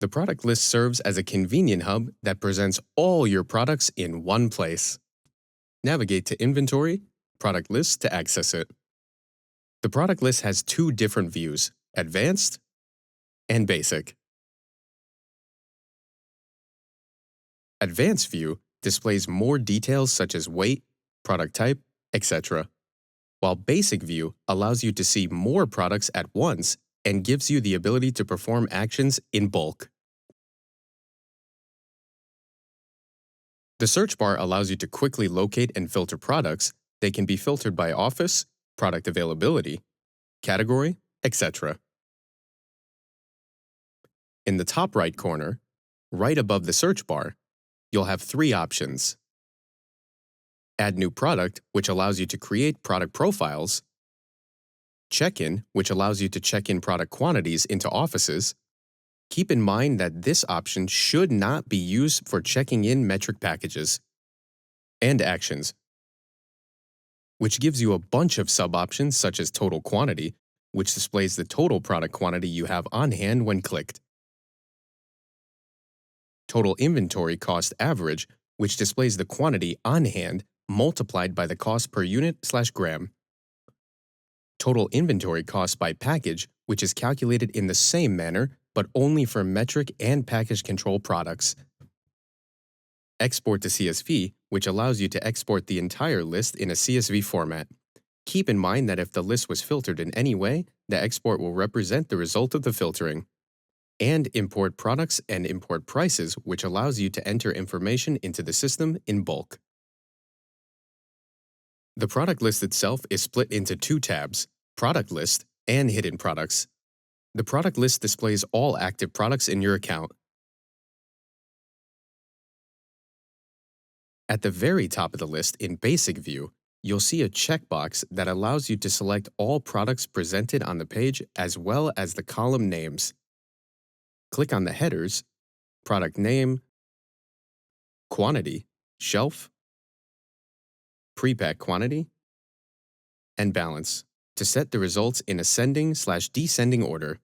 The product list serves as a convenient hub that presents all your products in one place. Navigate to Inventory, Product List to access it. The product list has two different views, Advanced and Basic. Advanced View displays more details such as weight, product type, etc., while Basic View allows you to see more products at once and gives you the ability to perform actions in bulk. The search bar allows you to quickly locate and filter products. They can be filtered by office, product availability, category, etc. In the top right corner, right above the search bar, you'll have three options. Add new product, which allows you to create product profiles. Check-in, which allows you to check in product quantities into offices. Keep in mind that this option should not be used for checking in Metrc packages. And Actions, which gives you a bunch of sub-options such as Total Quantity, which displays the total product quantity you have on hand when clicked. Total Inventory Cost Average, which displays the quantity on hand multiplied by the cost per unit/gram. Total Inventory Cost by Package, which is calculated in the same manner, but only for Metrc and package control products. Export to CSV, which allows you to export the entire list in a CSV format. Keep in mind that if the list was filtered in any way, the export will represent the result of the filtering. And Import Products and Import Prices, which allows you to enter information into the system in bulk. The product list itself is split into two tabs, Product List and Hidden Products. The product list displays all active products in your account. At the very top of the list in Basic View, you'll see a checkbox that allows you to select all products presented on the page as well as the column names. Click on the headers, Product Name, Quantity, Shelf, Prepack Quantity, and Balance to set the results in ascending/descending order.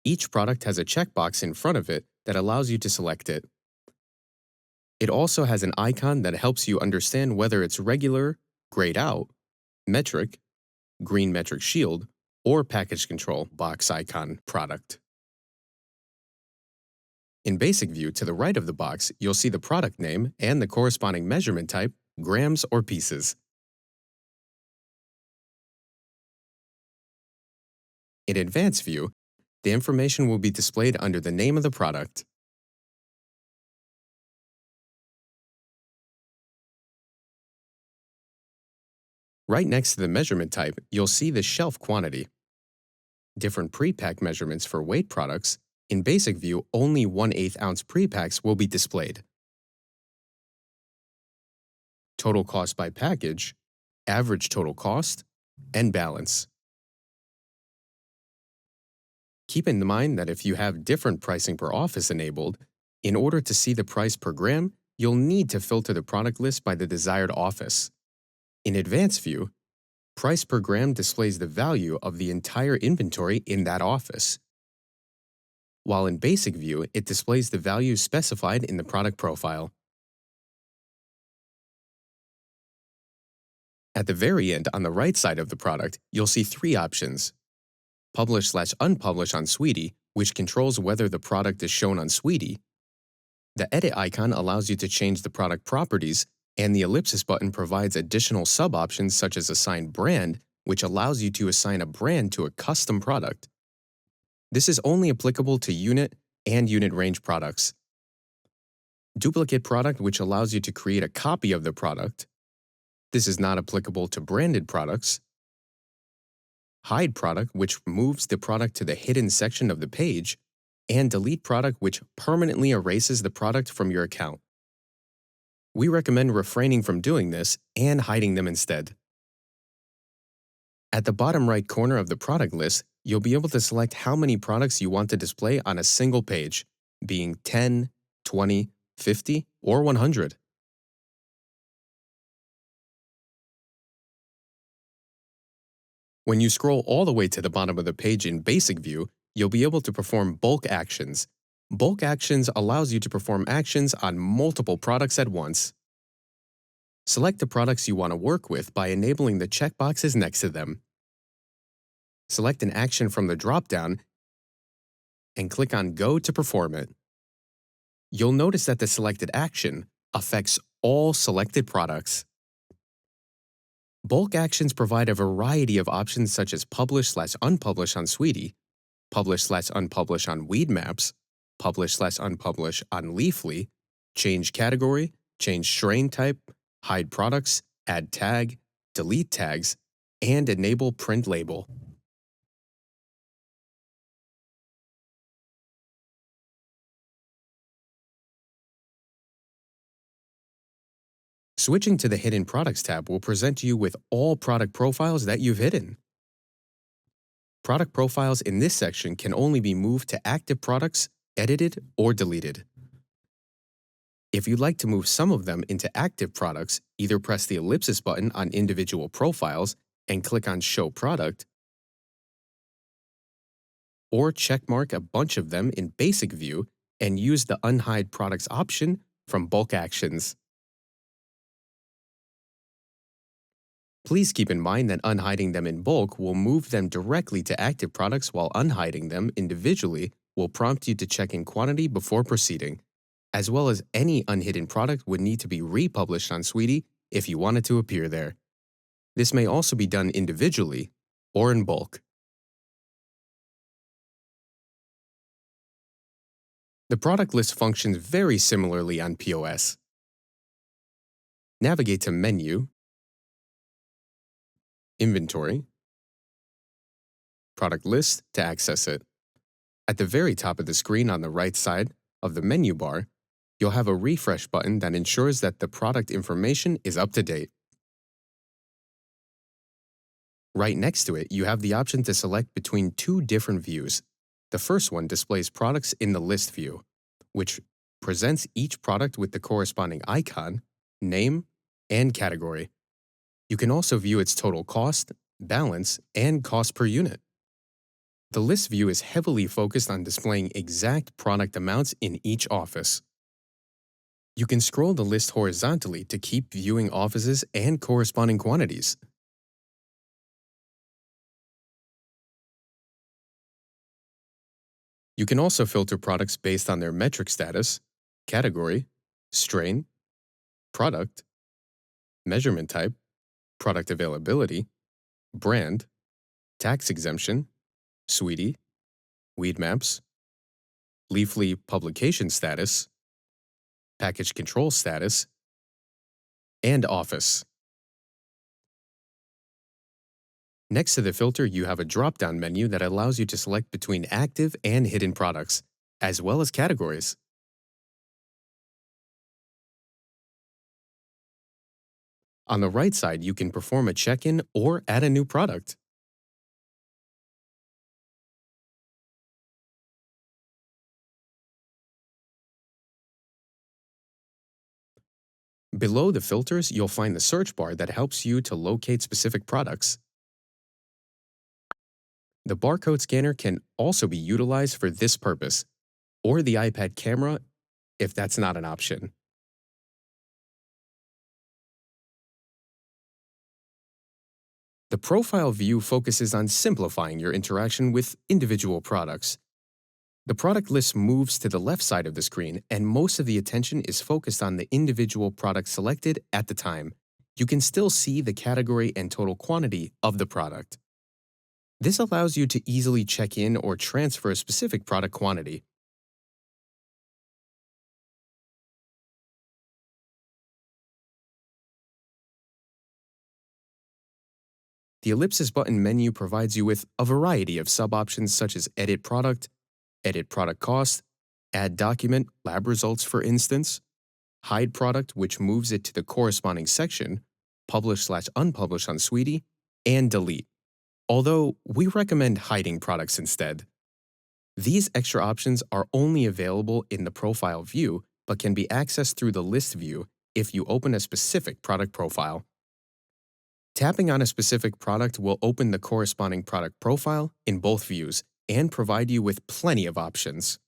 Each product has a checkbox in front of it that allows you to select it. It also has an icon that helps you understand whether it's regular, grayed out, Metrc, green Metrc shield, or package control box icon product. In Basic View, to the right of the box, you'll see the product name and the corresponding measurement type, grams or pieces. In Advanced View, the information will be displayed under the name of the product. Right next to the measurement type, you'll see the shelf quantity. Different pre-pack measurements for weight products. In Basic View, only 1/8 ounce pre-packs will be displayed. Total cost by package, average total cost, and balance. Keep in mind that if you have different pricing per office enabled, in order to see the price per gram, you'll need to filter the product list by the desired office. In Advanced View, price per gram displays the value of the entire inventory in that office, while in Basic View, it displays the value specified in the product profile. At the very end, on the right side of the product, you'll see three options. Publish/unpublish on Sweetie, which controls whether the product is shown on Sweetie. The edit icon allows you to change the product properties, and the ellipsis button provides additional sub-options such as Assign Brand, which allows you to assign a brand to a custom product. This is only applicable to unit and unit range products. Duplicate Product, which allows you to create a copy of the product. This is not applicable to branded products. Hide Product, which moves the product to the hidden section of the page, and Delete Product, which permanently erases the product from your account. We recommend refraining from doing this and hiding them instead. At the bottom right corner of the product list, you'll be able to select how many products you want to display on a single page, being 10, 20, 50, or 100. When you scroll all the way to the bottom of the page in Basic View, you'll be able to perform bulk actions. Bulk actions allows you to perform actions on multiple products at once. Select the products you want to work with by enabling the checkboxes next to them. Select an action from the drop-down and click on Go to perform it. You'll notice that the selected action affects all selected products. Bulk actions provide a variety of options such as publish/unpublish on Sweetie, publish/unpublish on Weed Maps, publish/unpublish on Leafly, change category, change strain type, hide products, add tag, delete tags, and enable print label. Switching to the Hidden Products tab will present you with all product profiles that you've hidden. Product profiles in this section can only be moved to active products, edited, or deleted. If you'd like to move some of them into active products, either press the ellipsis button on individual profiles and click on Show Product, or checkmark a bunch of them in Basic View and use the Unhide Products option from Bulk Actions. Please keep in mind that unhiding them in bulk will move them directly to active products, while unhiding them individually will prompt you to check in quantity before proceeding, as well as any unhidden product would need to be republished on Sweetie if you want it to appear there. This may also be done individually or in bulk. The product list functions very similarly on POS. Navigate to Menu, Inventory, Product List to access it. At the very top of the screen on the right side of the menu bar, you'll have a refresh button that ensures that the product information is up to date. Right next to it, you have the option to select between two different views. The first one displays products in the list view, which presents each product with the corresponding icon, name, and category. You can also view its total cost, balance, and cost per unit. The list view is heavily focused on displaying exact product amounts in each office. You can scroll the list horizontally to keep viewing offices and corresponding quantities. You can also filter products based on their Metrc status, category, strain, product, measurement type, product availability, brand, tax exemption, Sweetie, Weed Maps, Leafly publication status, package control status, and office. Next to the filter, you have a drop-down menu that allows you to select between active and hidden products, as well as categories. On the right side, you can perform a check-in or add a new product. Below the filters, you'll find the search bar that helps you to locate specific products. The barcode scanner can also be utilized for this purpose, or the iPad camera if that's not an option. The profile view focuses on simplifying your interaction with individual products. The product list moves to the left side of the screen, and most of the attention is focused on the individual product selected at the time. You can still see the category and total quantity of the product. This allows you to easily check in or transfer a specific product quantity. The ellipsis button menu provides you with a variety of sub-options such as edit product cost, add document, lab results for instance, hide product, which moves it to the corresponding section, publish/unpublish on Sweetie, and delete. Although we recommend hiding products instead. These extra options are only available in the profile view, but can be accessed through the list view if you open a specific product profile. Tapping on a specific product will open the corresponding product profile in both views and provide you with plenty of options.